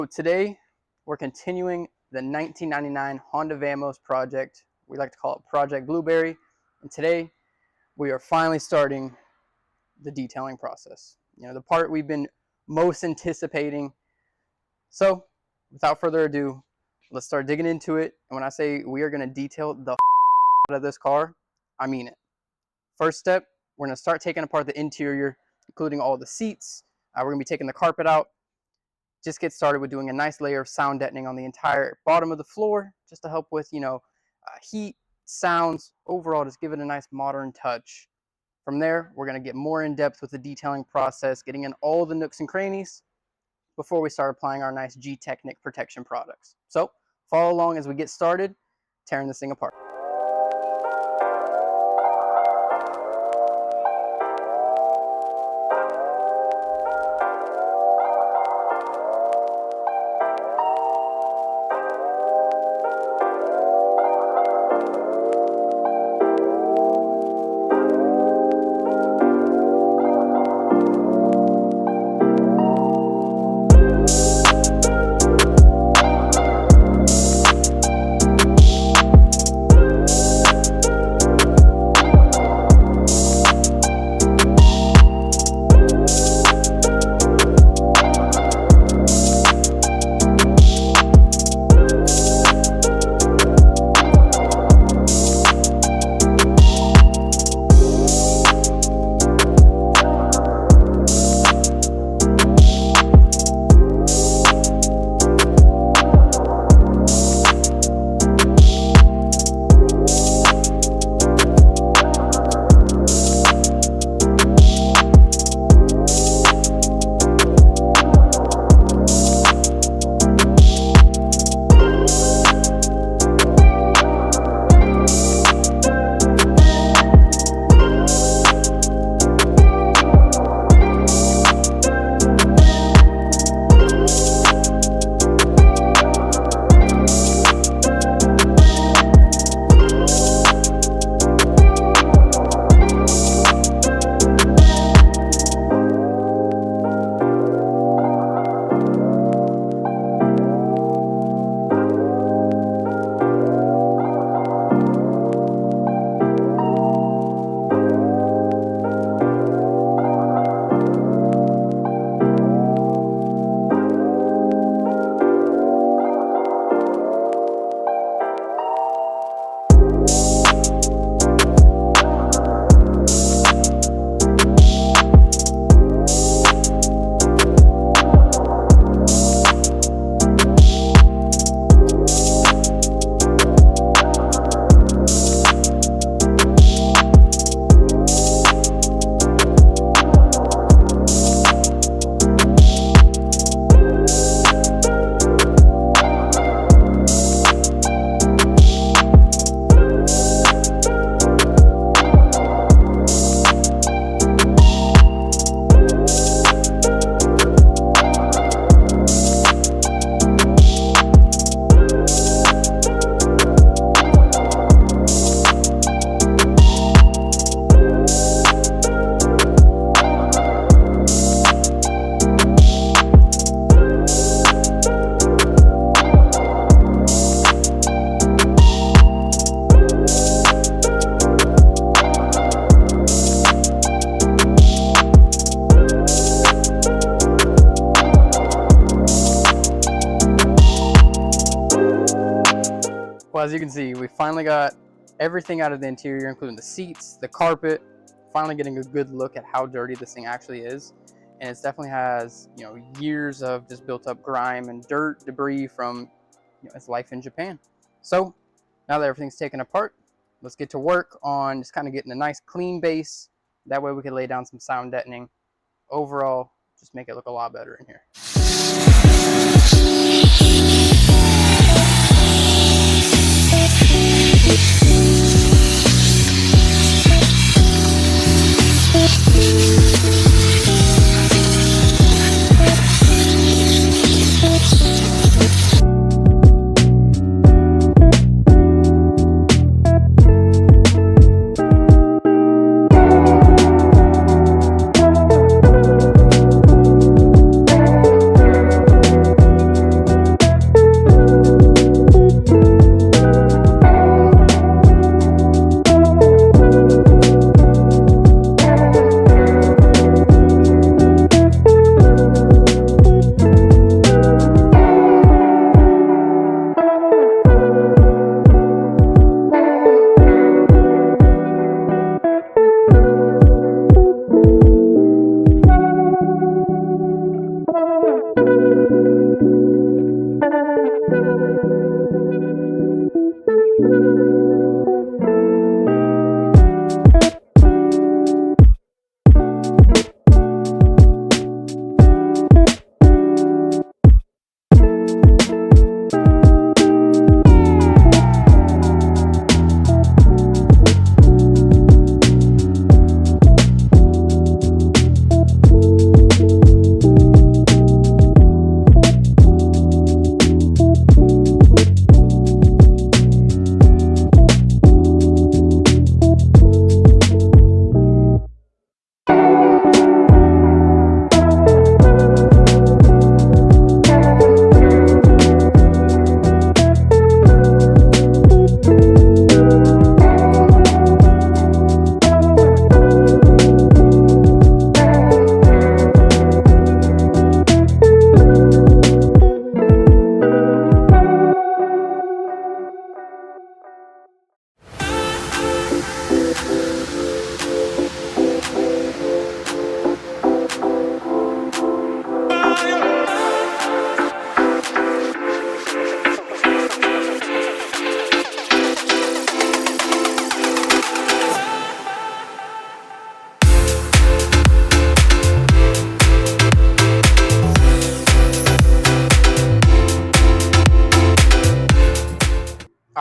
So today we're continuing the 1999 Honda Vamos project. We like to call it Project Blueberry. And today we are finally starting the detailing process. The part we've been most anticipating. So without further ado, let's start digging into it. And when I say we are going to detail the out of this car, I mean it. First step, we're going to start taking apart the interior, including all the seats. We're going to be taking the carpet out. Just get started with doing a nice layer of sound deadening on the entire bottom of the floor, just to help with, heat, sounds, overall, just give it a nice modern touch. From there, we're going to get more in depth with the detailing process, getting in all the nooks and crannies before we start applying our nice G-Technic protection products. So follow along as we get started, tearing this thing apart. Well, as you can see, we finally got everything out of the interior, including the seats, the carpet, finally getting a good look at how dirty this thing actually is. And it definitely has, years of just built up grime and dirt, debris from, its life in Japan. So now that everything's taken apart, let's get to work on just kind of getting a nice clean base. That way we can lay down some sound deadening. Overall, just make it look a lot better in here.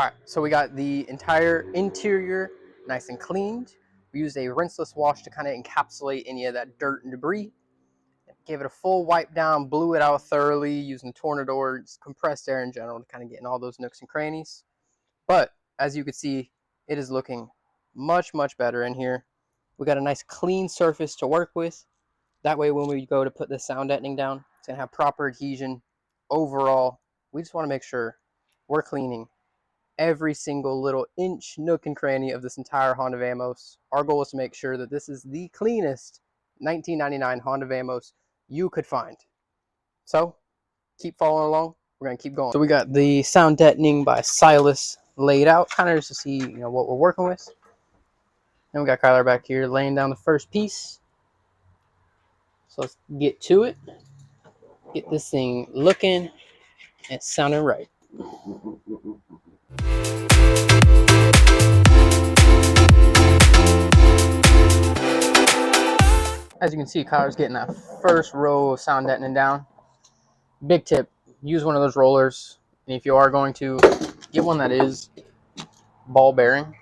All right, so we got the entire interior nice and cleaned. We used a rinseless wash to kind of encapsulate any of that dirt and debris. Gave it a full wipe down, blew it out thoroughly using Tornador, compressed air in general to kind of get in all those nooks and crannies. But as you can see, it is looking much, much better in here. We got a nice clean surface to work with. That way when we go to put the sound deadening down, it's going to have proper adhesion. Overall, we just want to make sure we're cleaning every single little inch, nook, and cranny of this entire Honda Vamos. Our goal is to make sure that this is the cleanest 1999 Honda Vamos you could find. So keep following along. We're going to keep going. So we got the sound deadening by Silas laid out, kind of just to see what we're working with. And we got Kyler back here laying down the first piece. So let's get to it. Get this thing looking and sounding right. As you can see, Kyler's getting that first row of sound deadening down. Big tip, use one of those rollers. And if you are going to, get one that is ball bearing.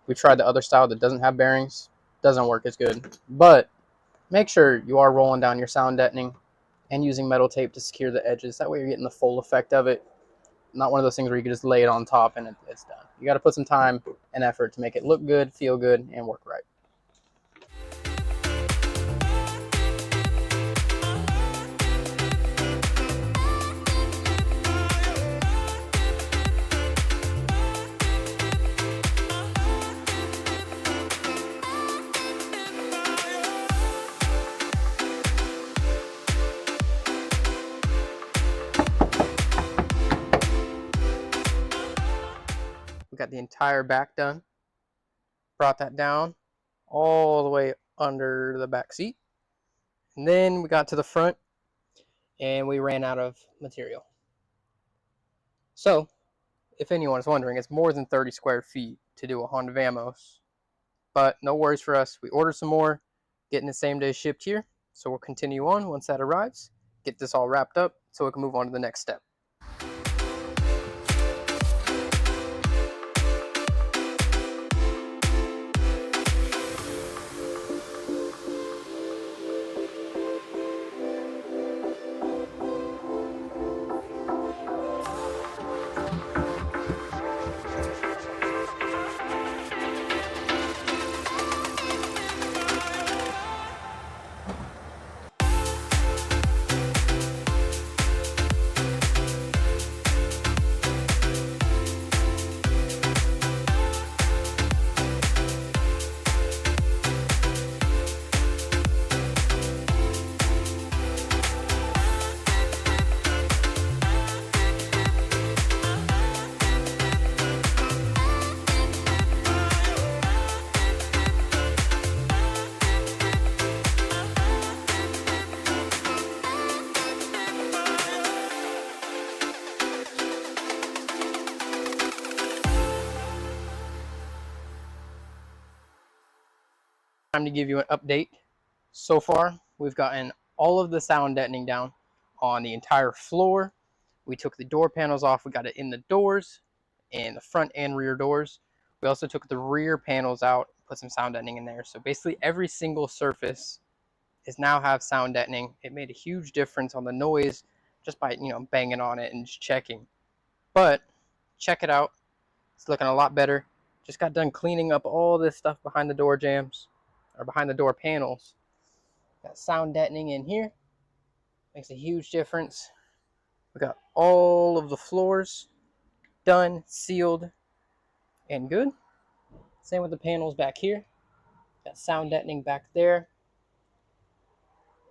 We tried the other style that doesn't have bearings. Doesn't work as good. But make sure you are rolling down your sound deadening and using metal tape to secure the edges. That way you're getting the full effect of it. Not one of those things where you can just lay it on top and it's done. You got to put some time and effort to make it look good, feel good, and work right. We got the entire back done. Brought that down all the way under the back seat. And then we got to the front and we ran out of material. So, if anyone is wondering, it's more than 30 square feet to do a Honda Vamos. But no worries for us. We ordered some more, getting the same day shipped here. So we'll continue on once that arrives, get this all wrapped up so we can move on to the next step. Time to give you an update. So far, we've gotten all of the sound deadening down on the entire floor. We took the door panels off. We got it in the doors and the front and rear doors. We also took the rear panels out, put some sound deadening in there. So basically every single surface is now have sound deadening. It made a huge difference on the noise just by banging on it and just checking. But check it out. It's looking a lot better. Just got done cleaning up all this stuff behind the door jambs. Or behind the door panels. Got sound deadening in here. Makes a huge difference. We got all of the floors done, sealed, and good. Same with the panels back here. Got sound deadening back there.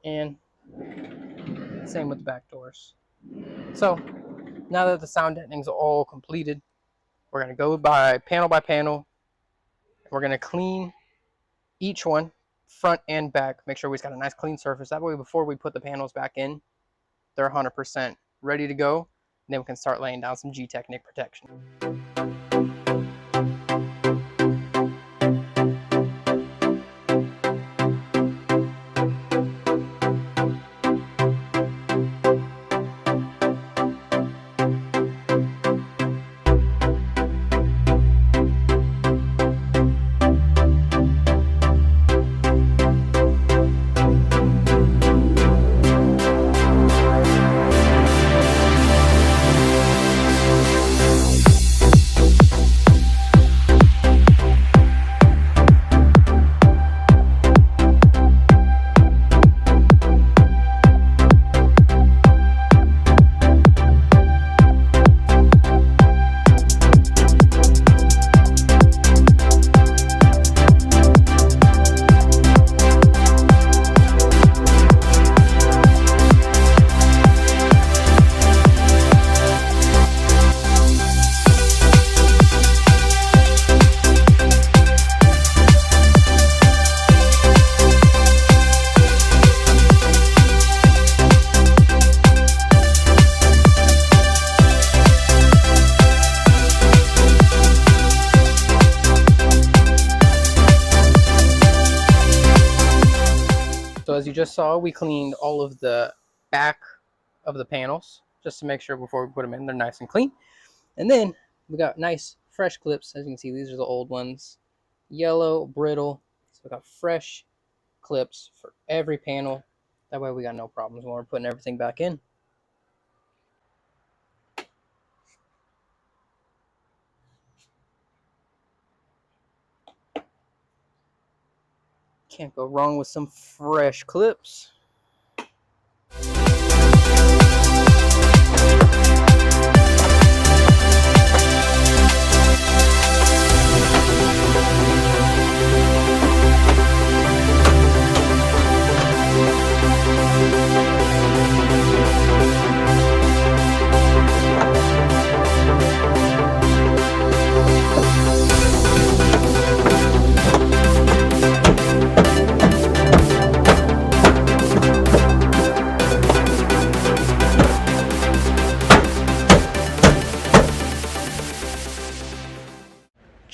And same with the back doors. So now that the sound deadening is all completed, we're going to go by panel. We're going to clean each one, front and back. Make sure we've got a nice clean surface. That way before we put the panels back in, they're 100% ready to go. And then we can start laying down some G-Technic protection. just saw, we cleaned all of the back of the panels just to make sure before we put them in, they're nice and clean. And then we got nice fresh clips. As you can see, these are the old ones, yellow, brittle. So we got fresh clips for every panel. That way we got no problems when we're putting everything back in. Can't go wrong with some fresh clips.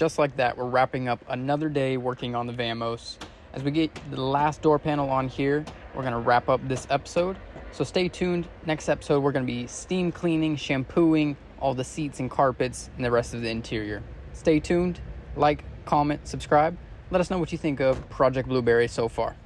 Just like that, we're wrapping up another day working on the Vamos. As we get the last door panel on here, we're gonna wrap up this episode. So stay tuned. Next episode, we're gonna be steam cleaning, shampooing all the seats and carpets and the rest of the interior. Stay tuned, like, comment, subscribe. Let us know what you think of Project Blueberry so far.